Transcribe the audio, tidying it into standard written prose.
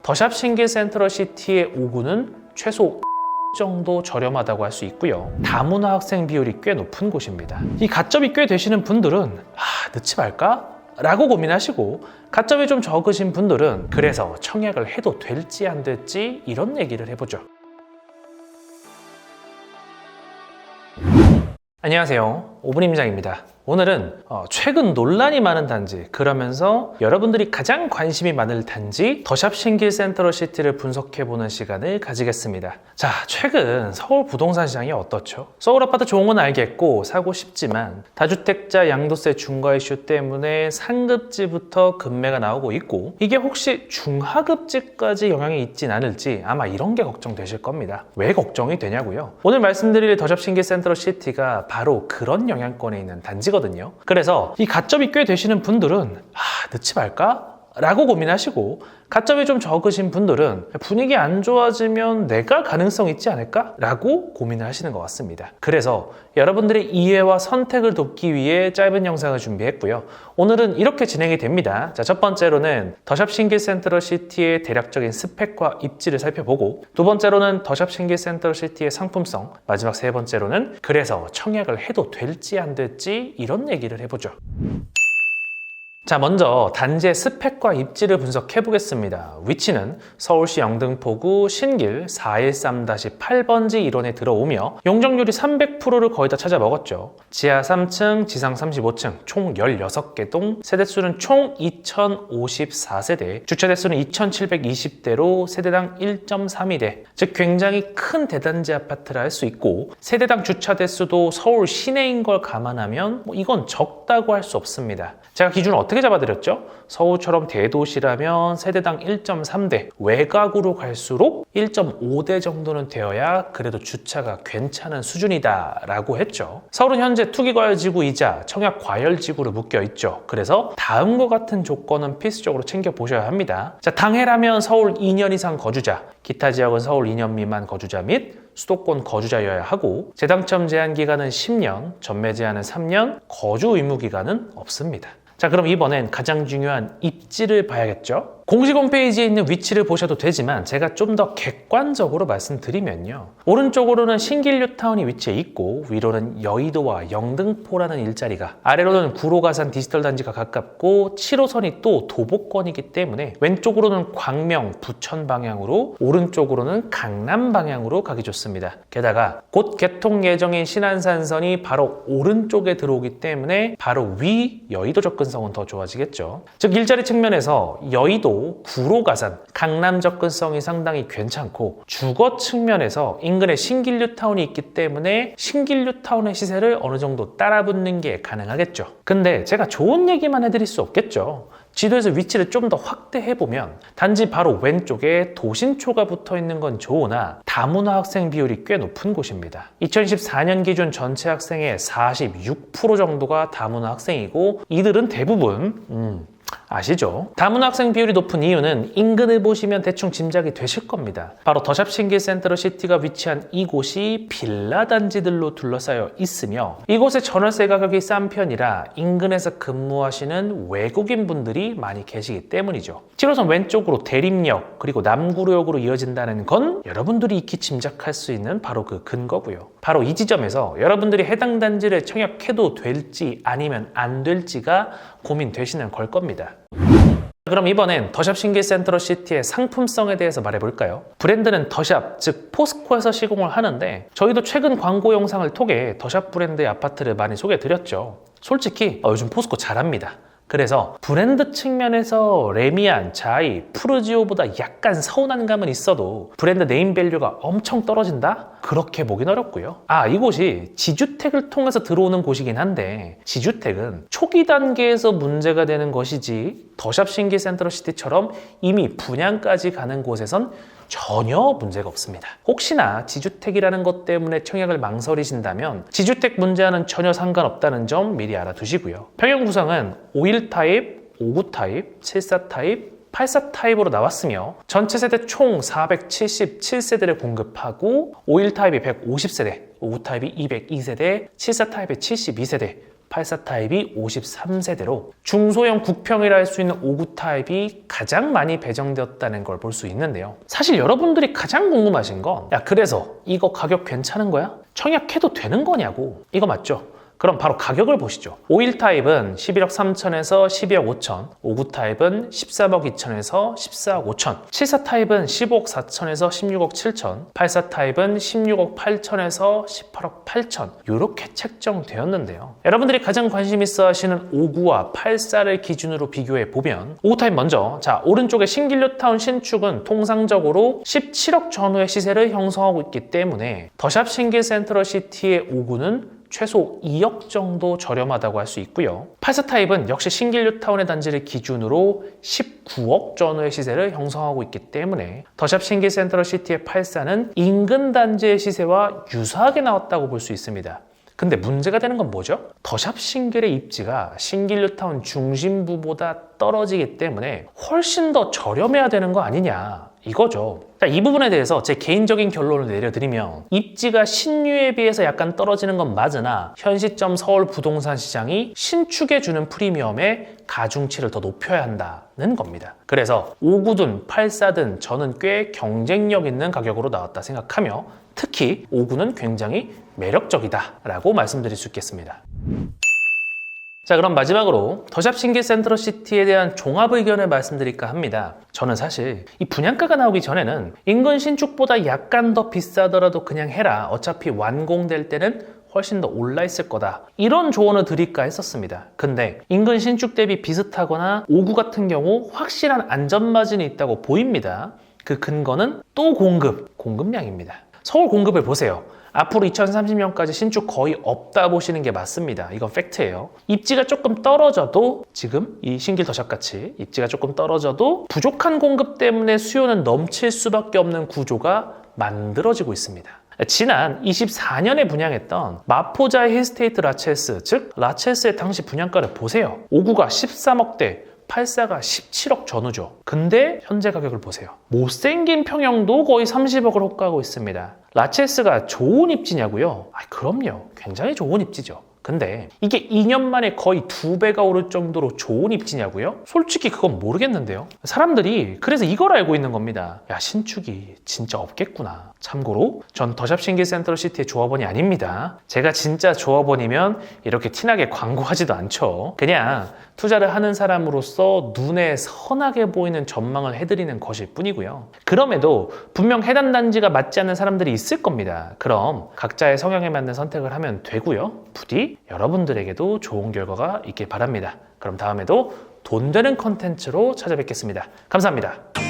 더샵 신길 센트럴시티의 5구는 최소 정도 저렴하다고 할 수 있고요. 다문화 학생 비율이 꽤 높은 곳입니다. 이 가점이 꽤 되시는 분들은 넣지 말까? 라고 고민하시고, 가점이 좀 적으신 분들은 그래서 청약을 해도 될지 안 될지 이런 얘기를 해보죠. 안녕하세요, 오분임장입니다. 오늘은 최근 논란이 많은 단지, 그러면서 여러분들이 가장 관심이 많을 단지 더샵 신길 센트럴시티를 분석해보는 시간을 가지겠습니다. 자, 최근 서울 부동산 시장이 어떻죠? 서울 아파트 좋은 건 알겠고 사고 싶지만 다주택자 양도세 중과 이슈 때문에 상급지부터 급매가 나오고 있고, 이게 혹시 중하급지까지 영향이 있진 않을지 아마 이런 게 걱정되실 겁니다. 왜 걱정이 되냐고요? 오늘 말씀드릴 더샵 신길 센트럴시티가 바로 그런 영향권에 있는 단지거든요. 그래서 이 가점이 꽤 되시는 분들은 넣지 말까? 라고 고민하시고, 가점이 좀 적으신 분들은 분위기 안 좋아지면 내가 가능성 있지 않을까? 라고 고민을 하시는 것 같습니다. 그래서 여러분들의 이해와 선택을 돕기 위해 짧은 영상을 준비했고요. 오늘은 이렇게 진행이 됩니다. 자, 첫 번째로는 더샵 신길 센트럴시티의 대략적인 스펙과 입지를 살펴보고, 두 번째로는 더샵 신길 센트럴시티의 상품성, 마지막 세 번째로는 그래서 청약을 해도 될지 안 될지 이런 얘기를 해보죠. 자, 먼저 단지의 스펙과 입지를 분석해 보겠습니다. 위치는 서울시 영등포구 신길 413-8번지 1원에 들어오며 용적률이 300%를 거의 다 찾아 먹었죠. 지하 3층, 지상 35층, 총 16개 동, 세대수는 총 2054세대, 주차대수는 2720대로 세대당 1.32대, 즉 굉장히 큰 대단지 아파트라 할 수 있고, 세대당 주차대수도 서울 시내인 걸 감안하면 이건 적다고 할 수 없습니다. 제가 기준을 어떻게 잡아드렸죠? 서울처럼 대도시라면 세대당 1.3대, 외곽으로 갈수록 1.5대 정도는 되어야 그래도 주차가 괜찮은 수준이다 라고 했죠. 서울은 현재 투기과열지구이자 청약과열지구로 묶여있죠. 그래서 다음과 같은 조건은 필수적으로 챙겨보셔야 합니다. 자, 당해라면 서울 2년 이상 거주자, 기타 지역은 서울 2년 미만 거주자 및 수도권 거주자여야 하고, 재당첨 제한 기간은 10년, 전매 제한은 3년, 거주 의무 기간은 없습니다. 자, 그럼 이번엔 가장 중요한 입지를 봐야겠죠? 공식 홈페이지에 있는 위치를 보셔도 되지만 제가 좀 더 객관적으로 말씀드리면요, 오른쪽으로는 신길 뉴타운이 위치해 있고, 위로는 여의도와 영등포라는 일자리가, 아래로는 구로가산 디지털 단지가 가깝고 7호선이 또 도보권이기 때문에 왼쪽으로는 광명, 부천 방향으로, 오른쪽으로는 강남 방향으로 가기 좋습니다. 게다가 곧 개통 예정인 신안산선이 바로 오른쪽에 들어오기 때문에 바로 위 여의도 접근성은 더 좋아지겠죠. 즉 일자리 측면에서 여의도, 구로가산, 강남 접근성이 상당히 괜찮고, 주거 측면에서 인근에 신길 뉴타운이 있기 때문에 신길 뉴타운의 시세를 어느 정도 따라붙는 게 가능하겠죠. 근데 제가 좋은 얘기만 해드릴 수 없겠죠. 지도에서 위치를 좀 더 확대해보면 단지 바로 왼쪽에 도신초가 붙어있는 건 좋으나 다문화 학생 비율이 꽤 높은 곳입니다. 2014년 기준 전체 학생의 46% 정도가 다문화 학생이고, 이들은 대부분 아시죠? 다문화 학생 비율이 높은 이유는 인근을 보시면 대충 짐작이 되실 겁니다. 바로 더샵 신길 센트럴시티가 위치한 이곳이 빌라 단지들로 둘러싸여 있으며, 이곳의 전월세 가격이 싼 편이라 인근에서 근무하시는 외국인 분들이 많이 계시기 때문이죠. 7호선 왼쪽으로 대림역 그리고 남구로역으로 이어진다는 건 여러분들이 익히 짐작할 수 있는 바로 그 근거고요. 바로 이 지점에서 여러분들이 해당 단지를 청약해도 될지 아니면 안 될지가 고민되시는 걸 겁니다. 그럼 이번엔 더샵 신길 센트럴시티의 상품성에 대해서 말해볼까요? 브랜드는 더샵, 즉 포스코에서 시공을 하는데, 저희도 최근 광고 영상을 통해 더샵 브랜드의 아파트를 많이 소개해드렸죠. 솔직히 요즘 포스코 잘합니다. 그래서 브랜드 측면에서 레미안, 자이, 푸르지오보다 약간 서운한 감은 있어도 브랜드 네임밸류가 엄청 떨어진다? 그렇게 보긴 어렵고요. 이곳이 지주택을 통해서 들어오는 곳이긴 한데, 지주택은 초기 단계에서 문제가 되는 것이지 더샵 신길 센트럴시티처럼 이미 분양까지 가는 곳에선 전혀 문제가 없습니다. 혹시나 지주택이라는 것 때문에 청약을 망설이신다면 지주택 문제와는 전혀 상관없다는 점 미리 알아두시고요. 평형 구성은 51 타입, 59 타입, 74 타입, 84 타입으로 나왔으며 전체 세대 총 477세대를 공급하고, 51 타입이 150세대, 59 타입이 202세대, 74 타입이 72세대, 84 타입이 53세대로 중소형 국평이라 할 수 있는 59 타입이 가장 많이 배정되었다는 걸 볼 수 있는데요. 사실 여러분들이 가장 궁금하신 건 그래서 이거 가격 괜찮은 거야? 청약해도 되는 거냐고. 이거 맞죠? 그럼 바로 가격을 보시죠. 51 타입은 11억 3천에서 12억 5천, 59 타입은 13억 2천에서 14억 5천, 74 타입은 15억 4천에서 16억 7천, 84 타입은 16억 8천에서 18억 8천 이렇게 책정되었는데요. 여러분들이 가장 관심 있어 하시는 59와 84를 기준으로 비교해 보면 59 타입 먼저, 오른쪽에 신길뉴타운 신축은 통상적으로 17억 전후의 시세를 형성하고 있기 때문에 더샵 신길 센트럴시티의 59는 최소 2억 정도 저렴하다고 할 수 있고요. 84 타입은 역시 신길뉴타운의 단지를 기준으로 19억 전후의 시세를 형성하고 있기 때문에 더샵 신길 센트럴시티의 84는 인근 단지의 시세와 유사하게 나왔다고 볼 수 있습니다. 근데 문제가 되는 건 뭐죠? 더샵 신길의 입지가 신길뉴타운 중심부보다 떨어지기 때문에 훨씬 더 저렴해야 되는 거 아니냐 이거죠. 이 부분에 대해서 제 개인적인 결론을 내려드리면 입지가 신유에 비해서 약간 떨어지는 건 맞으나 현 시점 서울 부동산 시장이 신축에 주는 프리미엄의 가중치를 더 높여야 한다는 겁니다. 그래서 59든 84든 저는 꽤 경쟁력 있는 가격으로 나왔다 생각하며 특히 59는 굉장히 매력적이다 라고 말씀드릴 수 있겠습니다. 자, 그럼 마지막으로 더샵 신길 센트럴시티에 대한 종합 의견을 말씀드릴까 합니다. 저는 사실 이 분양가가 나오기 전에는 인근 신축보다 약간 더 비싸더라도 그냥 해라. 어차피 완공될 때는 훨씬 더 올라 있을 거다. 이런 조언을 드릴까 했었습니다. 근데 인근 신축 대비 비슷하거나 59 같은 경우 확실한 안전마진이 있다고 보입니다. 그 근거는 또 공급량입니다. 서울 공급을 보세요. 앞으로 2030년까지 신축 거의 없다 보시는 게 맞습니다. 이건 팩트예요. 입지가 조금 떨어져도 지금 이 신길 더샵 같이 입지가 조금 떨어져도 부족한 공급 때문에 수요는 넘칠 수밖에 없는 구조가 만들어지고 있습니다. 지난 24년에 분양했던 마포자 힐스테이트 라체스, 즉 라체스의 당시 분양가를 보세요. 59가 13억대, 84가 17억 전후죠. 근데 현재 가격을 보세요. 못생긴 평형도 거의 30억을 호가하고 있습니다. 라체스가 좋은 입지냐고요? 그럼요. 굉장히 좋은 입지죠. 근데 이게 2년 만에 거의 2배가 오를 정도로 좋은 입지냐고요? 솔직히 그건 모르겠는데요. 사람들이 그래서 이걸 알고 있는 겁니다. 신축이 진짜 없겠구나. 참고로 전 더샵 신길 센트럴시티의 조합원이 아닙니다. 제가 진짜 조합원이면 이렇게 티나게 광고하지도 않죠. 그냥 투자를 하는 사람으로서 눈에 선하게 보이는 전망을 해드리는 것일 뿐이고요. 그럼에도 분명 해당 단지가 맞지 않는 사람들이 있을 겁니다. 그럼 각자의 성향에 맞는 선택을 하면 되고요. 부디 여러분들에게도 좋은 결과가 있길 바랍니다. 그럼 다음에도 돈 되는 컨텐츠로 찾아뵙겠습니다. 감사합니다.